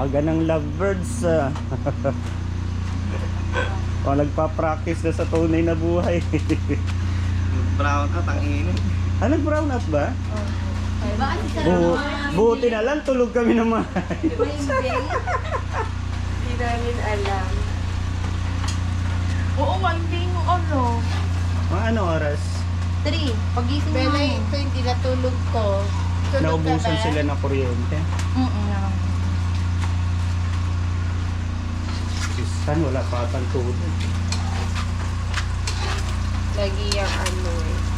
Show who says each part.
Speaker 1: Aga ng lovebirds. O, nagpa-practice na sa tunay na buhay.
Speaker 2: Brown out ang init.
Speaker 1: Nag-brown out ba?
Speaker 3: Diba kasi sa
Speaker 1: Buti na lang, tulog kami naman.
Speaker 3: Hindi namin alam. Oo, hindi mo ano.
Speaker 1: Mga anong oras?
Speaker 3: 3. Pagising mo.
Speaker 4: Bella, ito hindi natulog ko. Tulog
Speaker 1: Naubusan
Speaker 4: ka ba?
Speaker 1: sila ng kuryente. Saan wala pa atang tulog.
Speaker 4: Lagi yung ano eh.